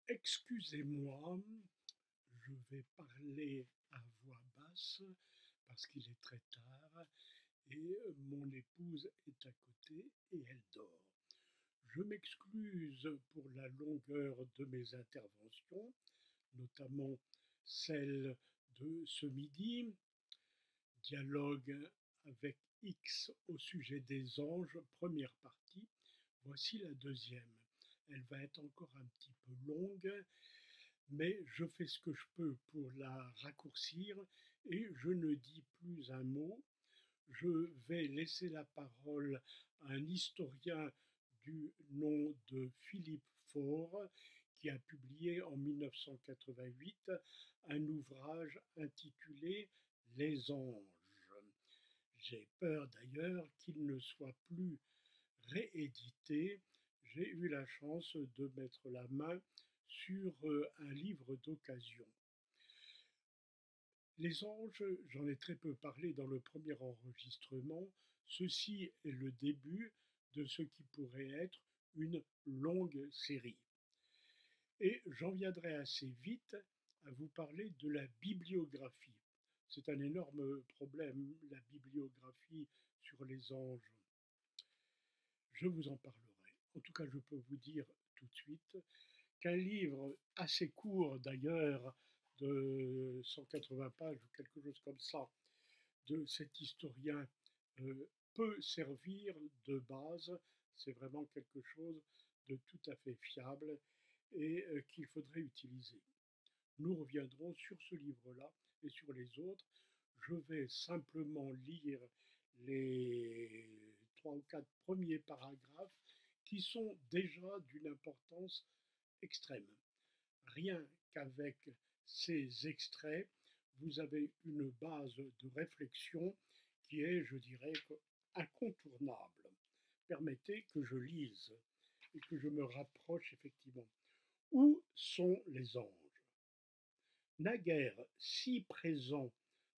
Excusez-moi, je vais parler à voix basse parce qu'il est très tard et mon épouse est à côté et elle dort. Je m'excuse pour la longueur de mes interventions, notamment celle de ce midi, dialogue avec X au sujet des anges, première partie. Voici la deuxième. Elle va être encore un petit peu longue, mais je fais ce que je peux pour la raccourcir et je ne dis plus un mot. Je vais laisser la parole à un historien du nom de Philippe Faure qui a publié en 1988 un ouvrage intitulé Les anges. J'ai peur d'ailleurs qu'il ne soit plus réédité. J'ai eu la chance de mettre la main sur un livre d'occasion. Les anges, j'en ai très peu parlé dans le premier enregistrement. Ceci est le début de ce qui pourrait être une longue série. Et j'en viendrai assez vite à vous parler de la bibliographie. C'est un énorme problème, la bibliographie sur les anges. Je vous en parlerai. En tout cas, je peux vous dire tout de suite qu'un livre assez court d'ailleurs, de 180 pages ou quelque chose comme ça, de cet historien peut servir de base. C'est vraiment quelque chose de tout à fait fiable et qu'il faudrait utiliser. Nous reviendrons sur ce livre-là et sur les autres. Je vais simplement lire les 3 ou 4 premiers paragraphes qui sont déjà d'une importance extrême. Rien qu'avec ces extraits, vous avez une base de réflexion qui est, je dirais, incontournable. Permettez que je lise et que je me rapproche effectivement. Où sont les anges? Naguère si présents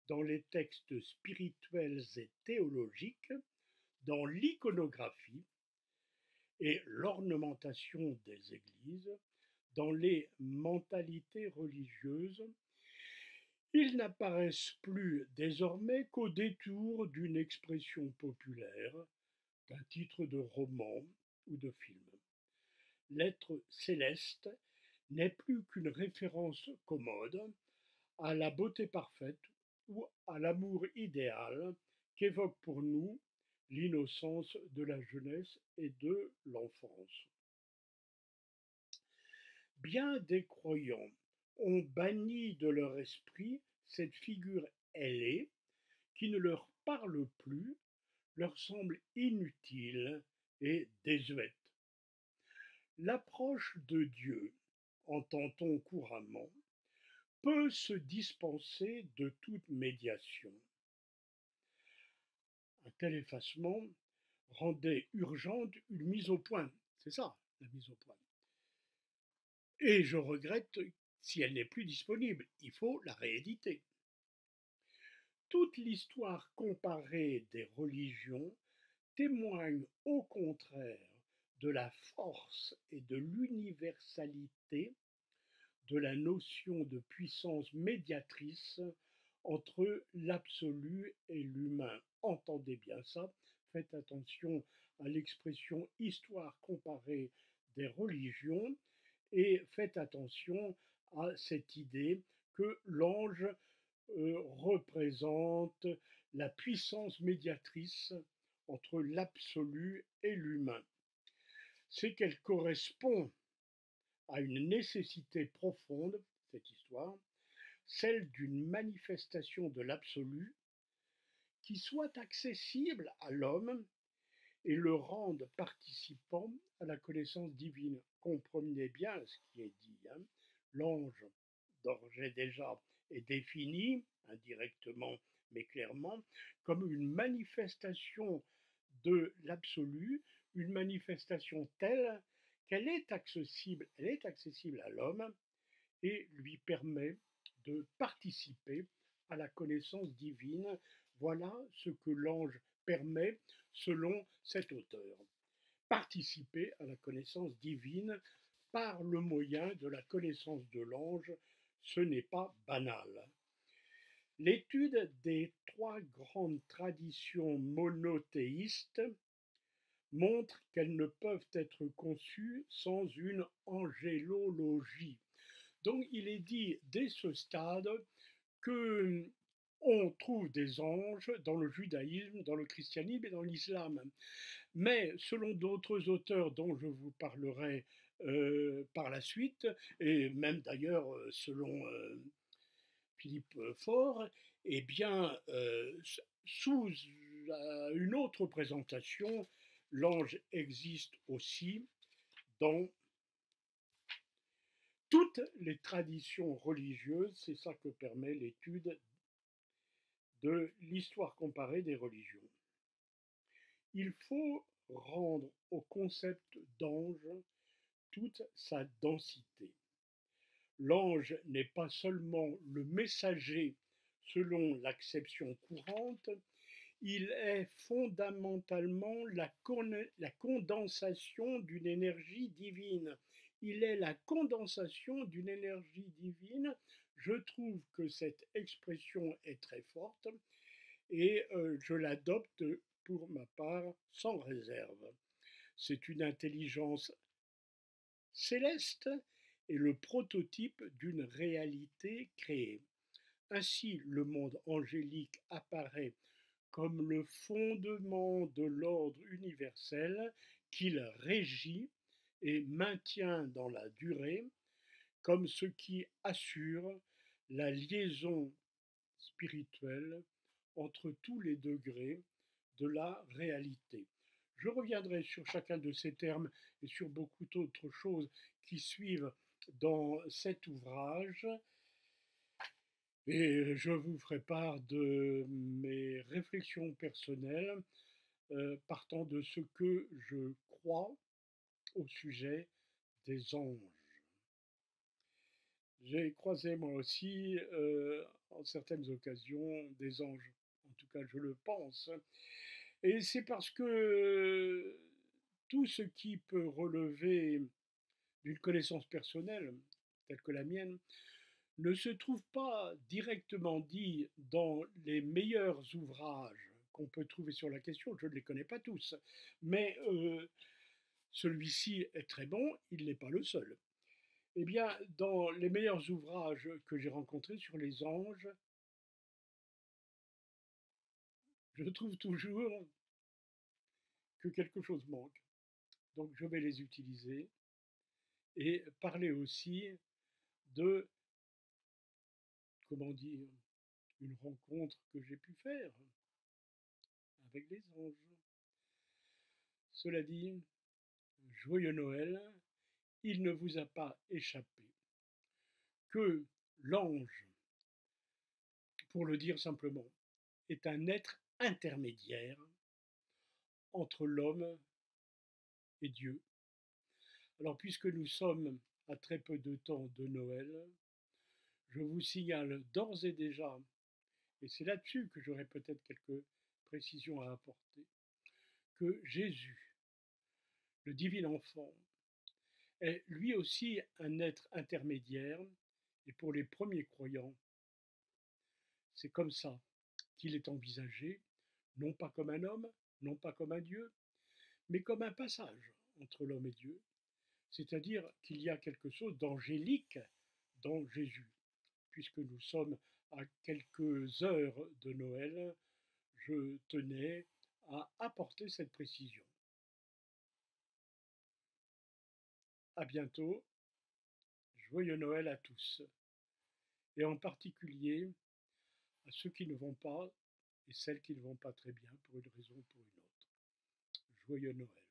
dans les textes spirituels et théologiques, dans l'iconographie et l'ornementation des églises, dans les mentalités religieuses, ils n'apparaissent plus désormais qu'au détour d'une expression populaire, d'un titre de roman ou de film. L'être céleste n'est plus qu'une référence commode à la beauté parfaite ou à l'amour idéal qu'évoque pour nous l'innocence de la jeunesse et de l'enfance. Bien des croyants ont banni de leur esprit cette figure ailée qui ne leur parle plus, leur semble inutile et désuète. L'approche de Dieu, entend-on couramment, peut se dispenser de toute médiation. Un tel effacement rendait urgente une mise au point. C'est ça, la mise au point. Et je regrette si elle n'est plus disponible. Il faut la rééditer. Toute l'histoire comparée des religions témoigne au contraire de la force et de l'universalité de la notion de puissance médiatrice entre l'absolu et l'humain. Entendez bien ça, faites attention à l'expression histoire comparée des religions et faites attention à cette idée que l'ange représente la puissance médiatrice entre l'absolu et l'humain. C'est qu'elle correspond à une nécessité profonde, cette histoire, celle d'une manifestation de l'absolu qui soit accessible à l'homme et le rende participant à la connaissance divine. Comprenez bien ce qui est dit. L'ange, d'ores et déjà, est défini, indirectement mais clairement, comme une manifestation de l'absolu, une manifestation telle qu'elle est accessible à l'homme et lui permet de participer à la connaissance divine. Voilà ce que l'ange permet selon cet auteur. Participer à la connaissance divine par le moyen de la connaissance de l'ange, ce n'est pas banal. L'étude des 3 grandes traditions monothéistes montre qu'elles ne peuvent être conçues sans une angélologie. Donc il est dit dès ce stade que on trouve des anges dans le judaïsme, dans le christianisme et dans l'islam. Mais selon d'autres auteurs dont je vous parlerai par la suite, et même d'ailleurs selon Philippe Faure, eh bien, sous une autre présentation, l'ange existe aussi dans toutes les traditions religieuses. C'est ça que permet l'étude de l'histoire comparée des religions. Il faut rendre au concept d'ange toute sa densité. L'ange n'est pas seulement le messager selon l'acception courante, il est fondamentalement la condensation d'une énergie divine. Il est la condensation d'une énergie divine. Je trouve que cette expression est très forte et je l'adopte pour ma part sans réserve. C'est une intelligence céleste et le prototype d'une réalité créée. Ainsi, le monde angélique apparaît comme le fondement de l'ordre universel qu'il régit et maintient dans la durée, comme ce qui assure la liaison spirituelle entre tous les degrés de la réalité. Je reviendrai sur chacun de ces termes et sur beaucoup d'autres choses qui suivent dans cet ouvrage. Et je vous ferai part de mes réflexions personnelles partant de ce que je crois au sujet des anges. J'ai croisé moi aussi en certaines occasions des anges, en tout cas je le pense. Et c'est parce que tout ce qui peut relever d'une connaissance personnelle, telle que la mienne, ne se trouve pas directement dit dans les meilleurs ouvrages qu'on peut trouver sur la question. Je ne les connais pas tous, mais celui-ci est très bon, il n'est pas le seul. Eh bien, dans les meilleurs ouvrages que j'ai rencontrés sur les anges, je trouve toujours que quelque chose manque. Donc je vais les utiliser et parler aussi de, comment dire, une rencontre que j'ai pu faire avec les anges. Cela dit, joyeux Noël, il ne vous a pas échappé que l'ange, pour le dire simplement, est un être intermédiaire entre l'homme et Dieu. Alors puisque nous sommes à très peu de temps de Noël, je vous signale d'ores et déjà, et c'est là-dessus que j'aurai peut-être quelques précisions à apporter, que Jésus, le divin enfant, est lui aussi un être intermédiaire, et pour les premiers croyants, c'est comme ça qu'il est envisagé, non pas comme un homme, non pas comme un Dieu, mais comme un passage entre l'homme et Dieu, c'est-à-dire qu'il y a quelque chose d'angélique dans Jésus. Puisque nous sommes à quelques heures de Noël, je tenais à apporter cette précision. À bientôt, joyeux Noël à tous, et en particulier à ceux qui ne vont pas et celles qui ne vont pas très bien pour une raison ou pour une autre. Joyeux Noël.